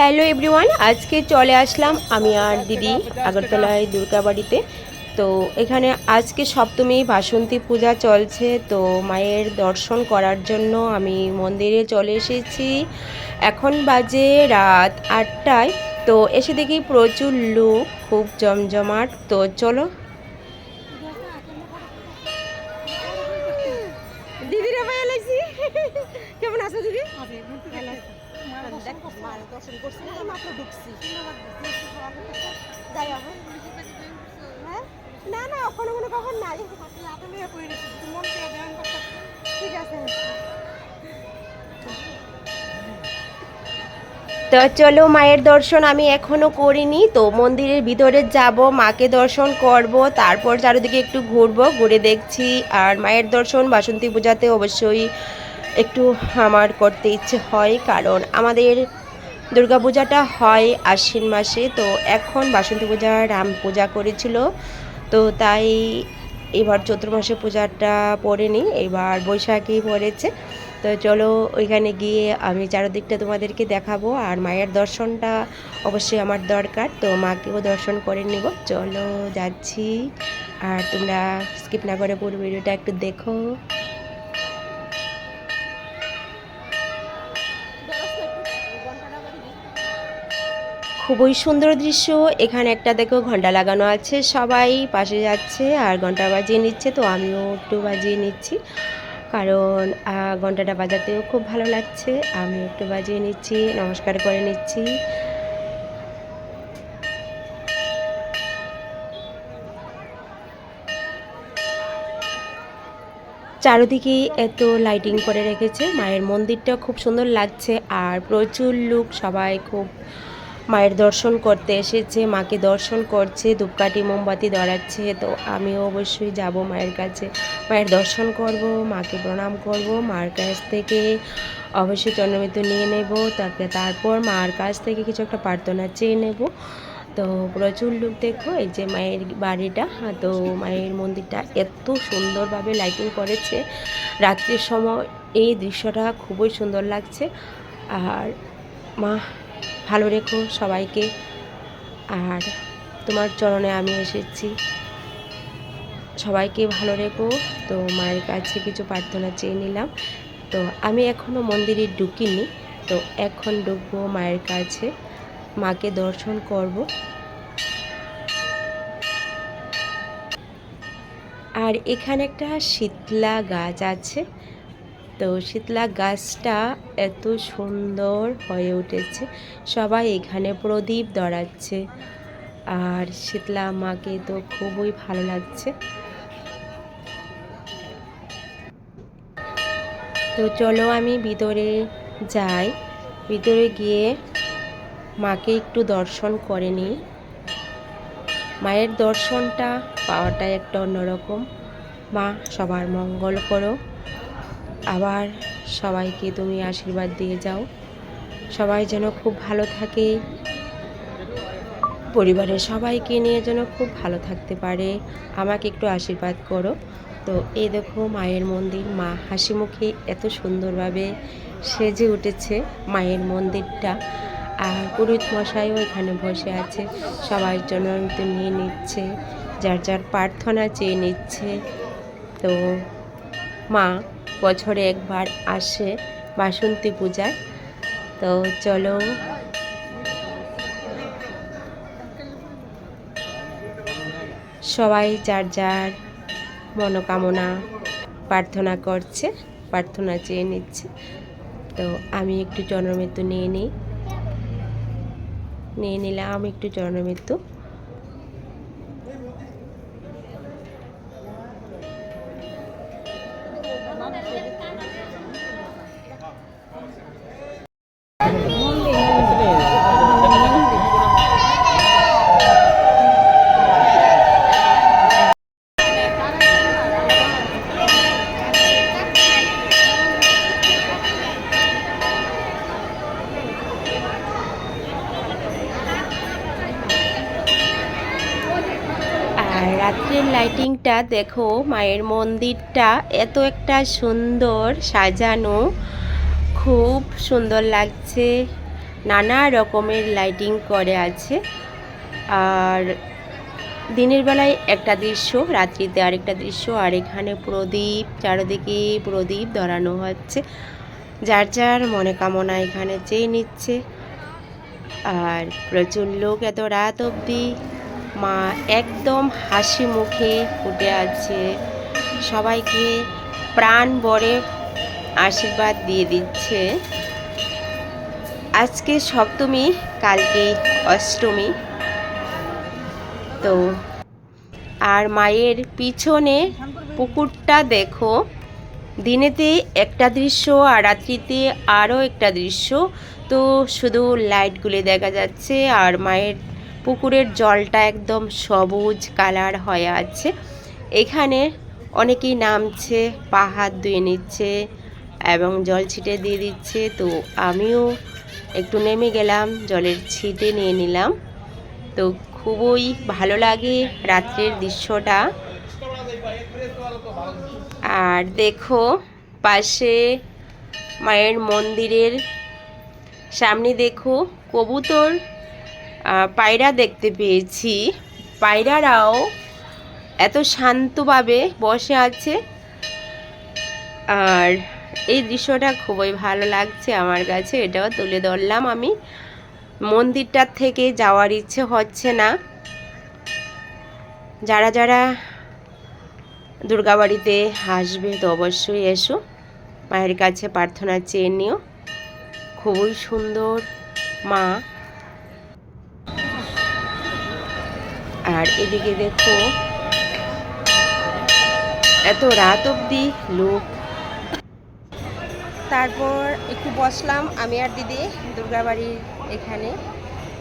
Hello everyone, আজকে চলে আসলাম আমি আর দিদি আগরতলায় দুর্গাবাড়িতে। তো এখানে আজকে সপ্তমী বাসন্তী পূজা চলছে, তো মায়ের দর্শন করার জন্য আমি মন্দিরে চলে এসেছি। এখন বাজে রাত 8টায়। তো এসে দেখি প্রচুর লোক, খুব জমজমাট। তো চলো দিদিরা ভাই এলাইছি। কেমন আছো দিদি? দর্শন করছি না, মাত্র ঢুকছি। যাই হবে। হ্যাঁ, না না, ওখানে কোনো খবর নাই। ঠিক আছে। তো চলো, মায়ের দর্শন আমি এখনো করিনি, তো মন্দিরের ভিতরে যাব, মাকে দর্শন করব, তারপর চারিদিকে একটু ঘুরবো, ঘুরে দেখছি। আর মায়ের দর্শন বাসন্তী পূজাতে অবশ্যই একটু আমার করতে ইচ্ছে হয়, কারণ আমাদের দুর্গাপূজাটা হয় আশ্বিন মাসে। তো এখন বাসন্তী পূজা রাম পূজা করেছিল, তো তাই এবার চৈত্র মাসে পূজাটা পড়েনি, এবার বৈশাখী পড়েছে। তো চলো ওইখানে গিয়ে আমি চারদিকটা তোমাদেরকে দেখাবো, আর মায়ের দর্শনটা অবশ্যই আমার দরকার, তো মাকেও দর্শন করে নেব। চলো যাচ্ছি, আর তোমরা স্কিপ না করে পুরো ভিডিওটা একটু দেখো। খুবই সুন্দর দৃশ্য। এখানে একটা দেখো ঘন্টা লাগানো আছে, সবাই পাশে যাচ্ছে আর ঘন্টা বাজিয়ে নিচ্ছে, তো আমিও একটু বাজিয়ে নিচ্ছি, কারণ ঘন্টাটা বাজাতেও খুব ভালো লাগছে। আমি একটু বাজিয়ে নিচ্ছি, নমস্কার করে নিচ্ছি। চারিদিকে এত লাইটিং করে রেখেছে, মায়ের মন্দিরটা খুব সুন্দর লাগছে, আর প্রচুর লোক, সবাই খুব মায়ের দর্শন করতে এসেছে, মাকে দর্শন করছে, ধূপকাঠি মোমবাতি ধরাচ্ছে। তো আমিও অবশ্যই যাব মায়ের কাছে, মায়ের দর্শন করব, মাকে প্রণাম করব, মার কাছ থেকে অবশ্যই চন্দ্রমিত্র নিয়ে নেব, তারপর মার কাছ থেকে কিছু একটা প্রার্থনা চেয়ে নেব। তো প্রচুর লোক দেখো, এই যে মায়ের বাড়িটা, তো মায়ের মন্দিরটা এত সুন্দরভাবে লাইটিং করেছে রাত্রির সময়, এই দৃশ্যটা খুবই সুন্দর লাগছে। আর মা ভালো রেখো সবাইকে, আর তোমার চরণে আমি এসেছি, সবাইকে ভালো রেখো। তো মায়ের কাছে কিছু প্রার্থনা চেয়ে নিলাম। তো আমি এখনও মন্দিরে ঢুকিনি, তো এখন ঢুকবো মায়ের কাছে, মাকে দর্শন করব। আর এখানে একটা শীতলা গাছ আছে, তো শীতলা গাছটা এত সুন্দর হয়ে উঠেছে, সবাই এখানে প্রদীপ ধরাচ্ছে, আর শীতলা মাকে তো খুবই ভালো লাগছে। তো চলো আমি ভিতরে যাই, ভিতরে গিয়ে মাকে একটু দর্শন করে নিই। মায়ের দর্শনটা পাওয়াটা একটা অন্যরকম। মা সবার মঙ্গল করো, আবার সবাইকে তুমি আশীর্বাদ দিয়ে যাও, সবাই যেন খুব ভালো থাকে, পরিবারের সবাইকে নিয়ে যেন খুব ভালো থাকতে পারে, আমাকে একটু আশীর্বাদ করো। তো এই দেখো মায়ের মন্দির, মা হাসি মুখে এত সুন্দরভাবে সেজে উঠেছে মায়ের মন্দিরটা। আর পুরোহিত মশাইও এখানে বসে আছে, সবাই জন্য তো নিয়ে নিচ্ছে, যার যার প্রার্থনা চেয়ে নিচ্ছে। তো মা বছরে একবার আসে বাসন্তী পূজায়। তো চলো সবাই যার যার মনোকামনা প্রার্থনা করছে, প্রার্থনা চেয়ে নিচ্ছে। তো আমি একটু চরণমৃত্যু নিয়ে নিলাম একটু চরণমৃত্যু। আর রাত্রের লাইটিংটা দেখো, মায়ের মন্দিরটা এত একটা সুন্দর সাজানো, খুব সুন্দর লাগছে। নানা রকমের লাইটিং করে আছে। আর দিনের বেলায় একটা দৃশ্য, রাত্রিতে আরেকটা দৃশ্য। আর এখানে প্রদীপ, চারিদিকে প্রদীপ ধরানো হচ্ছে, যার যার মনে কামনা এখানে চেয়ে নিচ্ছে। আর প্রচুর লোক, এত রাত অবধি মা একদম হাসি মুখে ফুটে আছে, সবাইকে প্রাণ ভরে আশীর্বাদ দিয়ে দিচ্ছে। আজকে সপ্তমী, কালকে অষ্টমী। তো আর মায়ের পিছনে পুকুরটা দেখো, দিনেতে একটা দৃশ্য আর রাত্রিতে আরও একটা দৃশ্য। তো শুধু লাইটগুলি দেখা যাচ্ছে আর মায়ের পুকুরের জলটা একদম সবুজ কালার হয়ে আছে। এখানে অনেকেই নামছে, পা হাত ধুয়ে নিচ্ছে এবং জল ছিটে দিয়ে দিচ্ছে। তো আমিও একটু নেমে গেলাম, জলের ছিটে নিয়ে নিলাম। তো খুবই ভালো লাগে রাত্রের দৃশ্যটা। আর দেখো পাশে মায়ের মন্দিরের সামনে দেখো কবুতর, পায়রা দেখতে পেয়েছি। পায়রারাও এত শান্তভাবে বসে আছে। আর এই দৃশ্যটা খুবই ভালো লাগছে আমার কাছে, এটাও তুলে ধরলাম আমি। মন্দিরটার থেকে যাওয়ার ইচ্ছে হচ্ছে না। যারা যারা দুর্গাবাড়িতে আসবে তো অবশ্যই এসো, মায়ের কাছে প্রার্থনা চেয়ে নিও। খুবই সুন্দর মা। আর এদিকে দেখো এত রাত অবধি লোক। তারপর একটু বসলাম আমি আর দিদি দুর্গাবাড়ির এখানে,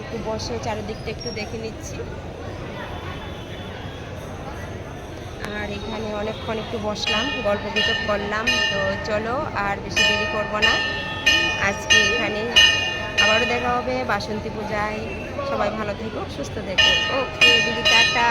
একটু বসে চারিদিকটা একটু দেখে নিচ্ছি। আর এখানে অনেকক্ষণ একটু বসলাম, গল্প গুজব করলাম। তো চলো আর বেশি দেরি করব না, আজকে এখানে আবারও দেখা হবে বাসন্তী পূজায়। সবাই ভালো থেকো, সুস্থ থেকো। ওকে দিদি, টাটা।